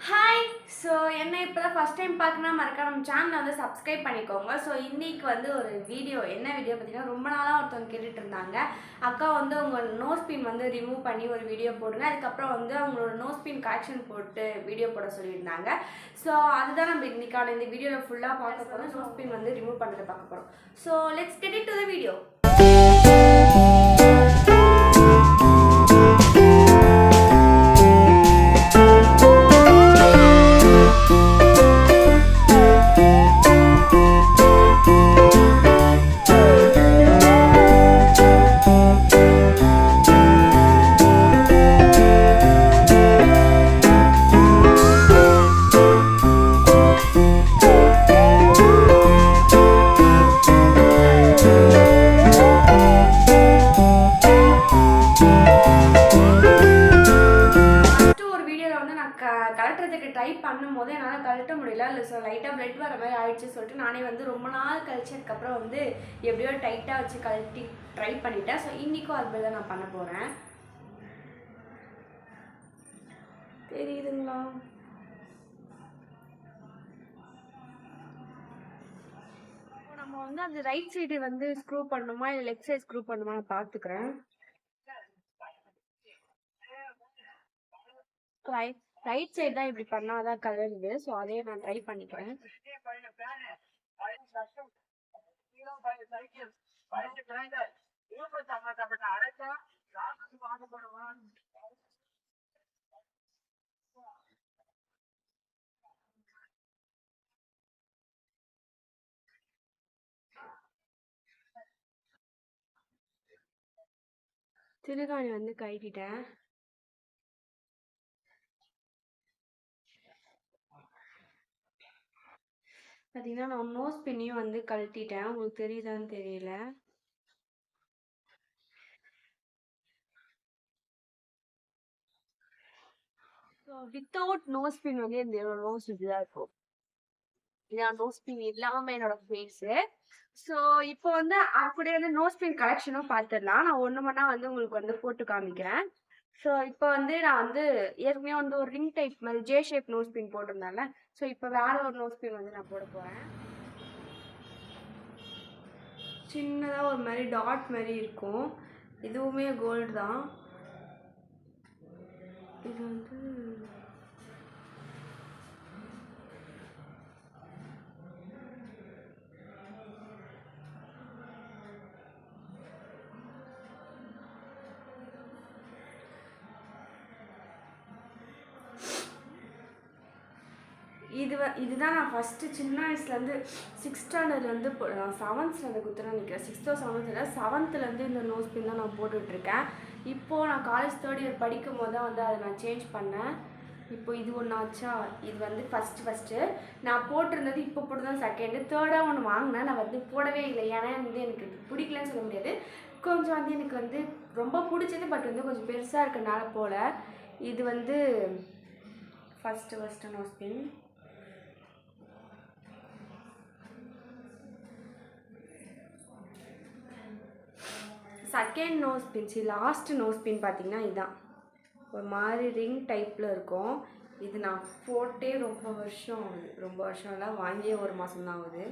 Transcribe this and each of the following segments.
Hi. So என்ன இப்போ தான் ஃபஸ்ட் டைம் பார்க்கணுன்னா மறக்காம நம்ம சேனலை வந்து சப்ஸ்கிரைப் பண்ணிக்கோங்க. ஸோ இன்றைக்கி வந்து ஒரு வீடியோ என்ன வீடியோ பார்த்தீங்கன்னா, ரொம்ப நாளாக ஒருத்தவங்க கேட்டுட்டு இருந்தாங்க. அக்கா வந்து உங்கள் நோஸ் பின் வந்து ரிமூவ் பண்ணி ஒரு வீடியோ போடுங்க, அதுக்கப்புறம் வந்து அவங்களோட நோஸ் பின் கரெக்ஷன் போட்டு வீடியோ போட சொல்லியிருந்தாங்க. ஸோ அதுதான் நம்ம இன்றைக்கான இந்த வீடியோவில் ஃபுல்லாக பார்க்க போகிறோம். நோஸ் பின் வந்து ரிமூவ் பண்ணுறதை பார்க்க போகிறோம். So let's get into the video. கலட்டுறதுக்கு ட்ரை பண்ணும்போது என்னால் கழட்ட முடியல. இல்லை ஸோ லைட்டாக பிளட் வர மாதிரி ஆயிடுச்சு சொல்லிட்டு நானே வந்து ரொம்ப நாள் கழிச்சதுக்கப்புறம் வந்து எப்படியோ டைட்டாக வச்சு கழட்டி ட்ரை பண்ணிட்டேன். ஸோ இன்றைக்கும் அது தான் நான் பண்ண போகிறேன். தெரியுதுங்களா? நம்ம வந்து அந்த ரைட் சைடு வந்து ஸ்க்ரூ பண்ணணுமா இல்லை லெஃப்ட் சைடு ஸ்க்ரூ பண்ணணுமா நான் பார்த்துக்கிறேன். ரைட் சைடு தான் இப்படி பண்ணாதான் கலருது. ஸோ அதையே நான் ட்ரை பண்ணிக்கிறேன். திருகாணி வந்து கழட்டிட்டேன். பார்த்தீங்கன்னா நான் நோஸ் பின்னையும் வந்து கழட்டிட்டேன். உங்களுக்கு தெரியுதான்னு தெரியல. ஸோ வித்தவுட் நோஸ் பின் வந்து என்னோட நோஸ் இப்படிதான் இருக்கும். இதான் நோஸ் பின் இல்லாமல் என்னோட ஃபேஸு. ஸோ இப்போ வந்து அப்படியே வந்து நோஸ் பின் கலெக்ஷனும் பார்த்துடலாம். நான் ஒன்று மணி வந்து உங்களுக்கு வந்து போட்டு காமிக்கிறேன். ஸோ இப்போ வந்து நான் வந்து ஏற்கனவே வந்து ஒரு ரிங் டைப் மாதிரி ஜே ஷேப் நோஸ் பின் போட்டிருந்தால. ஸோ இப்போ வேற ஒரு நோஸ் பின் வந்து நான் போட போகிறேன். சின்னதாக ஒரு மாதிரி டாட் மாதிரி இருக்கும். இதுவுமே கோல்டு தான். இது வந்து இதுதான் நான் ஃபஸ்ட்டு சின்ன வயசுலேருந்து 6th ஸ்டாண்டர்ட்லேருந்து 7th ஸ்டாண்டர்ட் குத்துறேன் நினைக்கிறேன். 6th or 7th இல்லை 7th இந்த நோஸ் பின் தான் நான் போட்டுட்ருக்கேன். இப்போது நான் காலேஜ் 3rd year படிக்கும் போது தான் வந்து அதை நான் சேஞ்ச் பண்ணேன். இப்போ இது ஒன்று ஆச்சா. இது வந்து ஃபஸ்ட்டு நான் போட்டிருந்தது இப்போ போட்டு தான் செகண்டு. தேர்டாக ஒன்று வாங்கினேன். நான் வந்து போடவே இல்லை. ஏன்னா வந்து எனக்கு பிடிக்கலன்னு சொல்ல முடியாது. கொஞ்சம் வந்து எனக்கு வந்து ரொம்ப பிடிச்சது. பட் வந்து கொஞ்சம் பெருசாக இருக்கிறனால போல். இது வந்து ஃபஸ்ட்டு நோஸ் பின். செகண்ட் நோஸ் பின், லாஸ்ட் நோஸ் பின் பார்த்தீங்கன்னா இதுதான். ஒரு மாதிரி ரிங் டைப்பில் இருக்கும். இது நான் போட்டே ரொம்ப வருஷம் ஆகுது. ரொம்ப வருஷம் இல்லை, வாங்கியே ஒரு மாதம் தான் ஆகுது.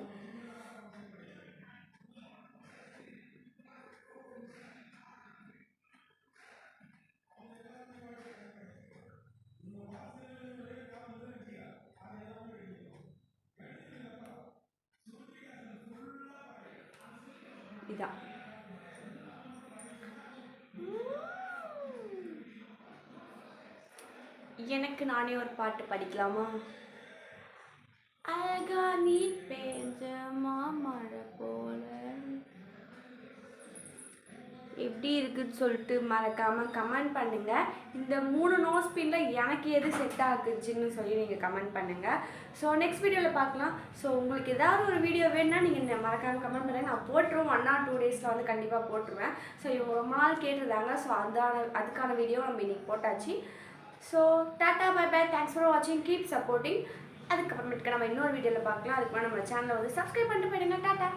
இதான் எனக்கு நானே ஒரு பாட்டு படிக்கலாமா? அழகா நீ பேஞ்ச மாமழை போல. எப்படி இருக்குன்னு சொல்லிட்டு மறக்காமல் கமெண்ட் பண்ணுங்கள். இந்த 3 நோஸ் பின்னில் எனக்கு எது செட் ஆகுச்சுன்னு சொல்லி நீங்கள் கமெண்ட் பண்ணுங்கள். ஸோ நெக்ஸ்ட் வீடியோவில் பார்க்கலாம். ஸோ உங்களுக்கு ஏதாவது ஒரு வீடியோ வேணுன்னா நீங்கள் மறக்காமல் கமெண்ட் பண்ணுங்கள். நான் போட்டுருவேன். 1 or 2 days வந்து கண்டிப்பாக போட்டுருவேன். ஸோ இவங்க ரொம்ப நாள் கேட்டிருந்தாங்க. ஸோ அதுக்கான வீடியோ நம்ம இன்றைக்கி போட்டாச்சு. So ta ta bye bye. Thanks for வாட்சிங். Keep supporting. அதுக்கப்புறமேட்டுக்கு நம்ம இன்னொரு வீடியோவில் பார்க்கலாம். அதுக்கு நம்ம சேனலை வந்து சப்ஸ்கிரைப் பண்ணிட்டு போயிடுங்க. டாட்டா.